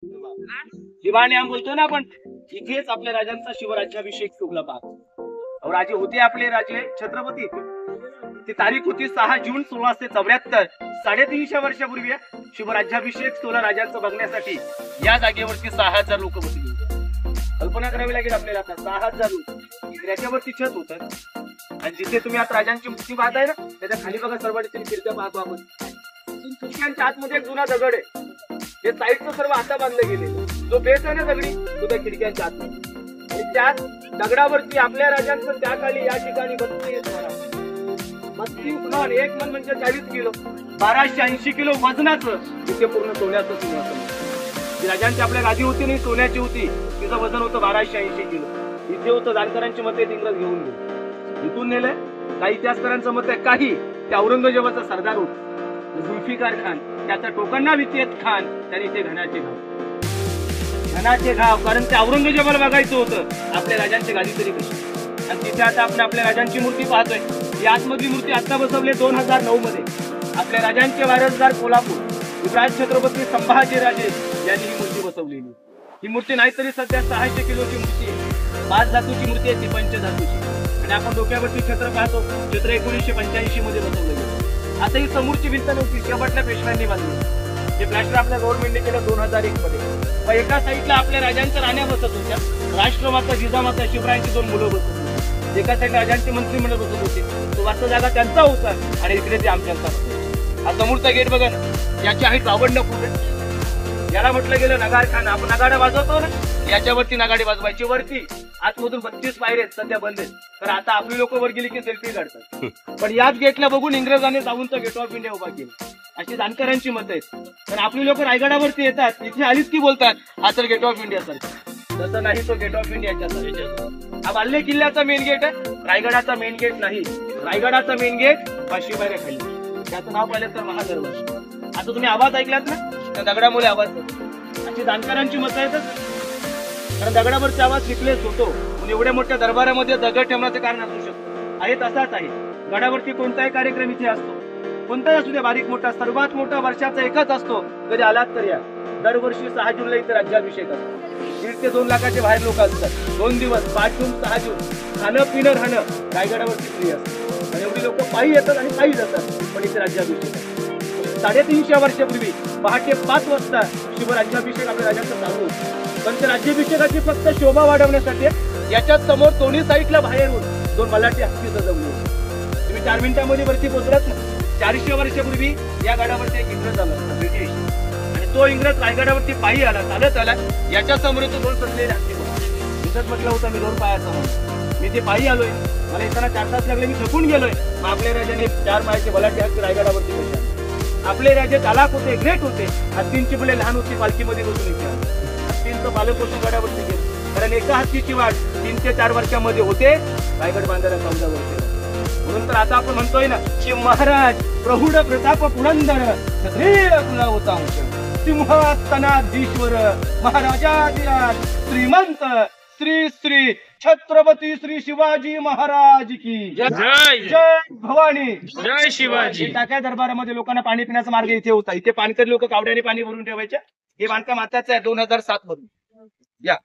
दिवाणी आम बोलतो ना आपण, इथेच आपल्या राजांचा शिवराज्याभिषेक शोभला पाहतो. राजे होते आपले राजे छत्रपती. ती तारीख होती 6 जून 1674. 350 वर्षापूर्वी शिवराज्याभिषेक 16 राजांचं बघण्यासाठी या जागेवरती 6000 लोक बसली. कल्पना करावी लागेल आपल्याला. आता 6000 लोक त्याच्यावरती छत होत. आणि जिथे तुम्ही आता राजांची मूर्ती पाहताय ना, त्याच्या खाली बघा सर्वांनी खिडक्या पाहतो आपण. खिडक्यांच्या आतमध्ये एक जुना दगड आहे. हे साईडचं सर्व आता बांधलं गेले. जो बेस आहे ना दगडी, तो त्या खिडक्यांच्या आतमध्ये. आणि त्याच दगडावरती आपल्या राजांचं त्या खाली या ठिकाणी 32 मन, 1 मन म्हणजे 40 किलो, 1280 किलो वजनाचं तिथे पूर्ण सोन्याचं सिंहासन. राजांची आपल्या गादी होती नाही, सोन्याची होती. तिचं वजन होतं 1280 किलो. इथे होतं. जानकरांची मत आहेत इंग्रज घेऊन गेले, इथून नेले. काही इतिहासकारांचं मत आहे काही त्या औरंगजेबाचा सरदार होता जुल्फिकार खान, त्याचा टोकांना वितेत खान, त्यांनी ते घनाचे घाव, कारण ते औरंगजेबाला बघायचं होतं आपल्या राजांची गादी तरी कशी. आणि तिथे आता आपण आपल्या राजांची मूर्ती पाहतोय. ही आतमधली मूर्ती आता बसवली 2009 मध्ये. आपल्या राजांचे वारसदार कोल्हापूर युवराज छत्रपती संभाजीराजे यांनी ही मूर्ती बसवलेली. ही मूर्ती नाहीतरी सध्या 600 किलोची मूर्ती आहे. 5 धातूची मूर्ती आहे ती, पंचधातूची. आणि आपण डोक्यावरती छत्र पाहतो. छत्र 1985 मध्ये बसवलं गेलं. आता ही समोरची भिंत नव्हती, शेवटल्या पेशव्यांनी बांधली. हे प्लॅस्टर आपल्या गव्हर्नमेंटने केलं 2001 मध्ये. मग एका साईडला आपल्या राजांच्या राण्या बसत होत्या. राष्ट्रमाता जिजामाता शिवरायांची 2 मुलं बसत होती. एका साईडला राजांची मंत्रिमंडळ बसत होते. तो वास्त जागा त्यांचा होता आणि इकडे ते आमच्यांचा होता. हा समोरचा गेट बघा ना, याची हाईट 52 फूट आहे. याला म्हटलं गेलं नगारखाना. आपण नगाडा वाजवतो ना, याच्यावरती नगाडे वाजवायची. वरती आतमधून 32 पायऱ्या आहेत, सध्या बंद आहेत. तर आता आपली लोक वर गेली की सेल्फी काढतात. पण याच गेटला बघून इंग्रजांनी जाऊन तर गेट ऑफ इंडिया उभा केला, अशी जानकरांची मत आहेत. पण आपली लोक रायगडावरती येतात, इथे आलीच की बोलतात हा तर गेट ऑफ इंडिया सारखा. तसं नाही, तो गेट ऑफ इंडियाच्या. हा बाल्ले किल्ल्याचा मेन गेट आहे, रायगडाचा मेन गेट नाही. रायगडाचा मेन गेट 500 पायऱ्या खाली, त्याचं नाव पाहिलं तर महादरवाजा. आता तुम्ही आवाज ऐकलात ना, त्या दगडामुळे आवाज होतो, अशी जानकरांची मत आहेत. कारण दगडावरचा आवाज रिप्लेस होतो. म्हणून एवढ्या मोठ्या दरबारामध्ये दगड ठेवण्याचे कारण असू शकतो. आहे तसाच आहे. गडावरती कोणताही कार्यक्रम इथे असतो, कोणताही असू द्या, बारीक मोठा, सर्वात मोठा वर्षाचा एकच असतो. कधी आलात तर या. दरवर्षी 6 जूनला इथे राज्याभिषेक असतो. 1.5 ते 2 लाखाचे बाहेर लोक असतात. 2 दिवस 5 जून 6 जून खाणं पिणं राहणं रायगडावरती फ्री असतं. आणि एवढी लोक पायी येतात आणि पायी जातात. पण इथे राज्याभिषेक असतो. 350 वर्षापूर्वी पहाटे 5 वाजता शिवराज्याभिषेक आपल्या राजांचा चालू होतो. पण त्या राज्याभिषेकाची फक्त शोभा वाढवण्यासाठी याच्यात समोर दोन्ही साईडला बाहेरून 2 मलाठी हत्ती सजवली होती. तुम्ही 4 मिनिटांमध्ये वरती पोहोचलात ना. 400 वर्षापूर्वी या गडावरती एक इंग्रज आला, ब्रिटिश. आणि तो इंग्रज रायगडावरती पायी आला, चालत आला. याच्या समोर तो 2 सजलेले हत्ती होते. इंग्रज म्हटलं होतं मी 2 पायाचा म्हणून, मी ते पायी आलोय, मला येताना 4 तास लागले, मी थकून गेलोय. मग आपल्या राजाने 4 पायाचे मलाठी हत्ती रायगडावरती बसले. आपले राजे चालाक होते, ग्रेट होते. हत्तींची मुले लहान होती, पालखीमध्ये बसून इथे आले. हत्तींचं पालकपोषण गडावरती गेलं. कारण एका हत्तीची वाट 3 ते 4 वर्षामध्ये होते. रायगड बांधायला 14 वर्ष. म्हणून तर आता आपण म्हणतोय ना, शिव महाराज प्रौढ प्रताप पुरंदर क्षत्रिय कुला होता सिंहासनाधीश्वर महाराजाधिराज श्रीमंत श्री श्री छत्रपती श्री शिवाजी महाराज की जय. जय भवानी, जय शिवाजी. टाक्या दरबारामध्ये लोकांना पाणी पिण्याचा मार्ग इथे होता. इथे पाणकरी लोक कावड्याने पाणी भरून ठेवायचे. हे बांधकाम आताच आहे 2007 मधून. या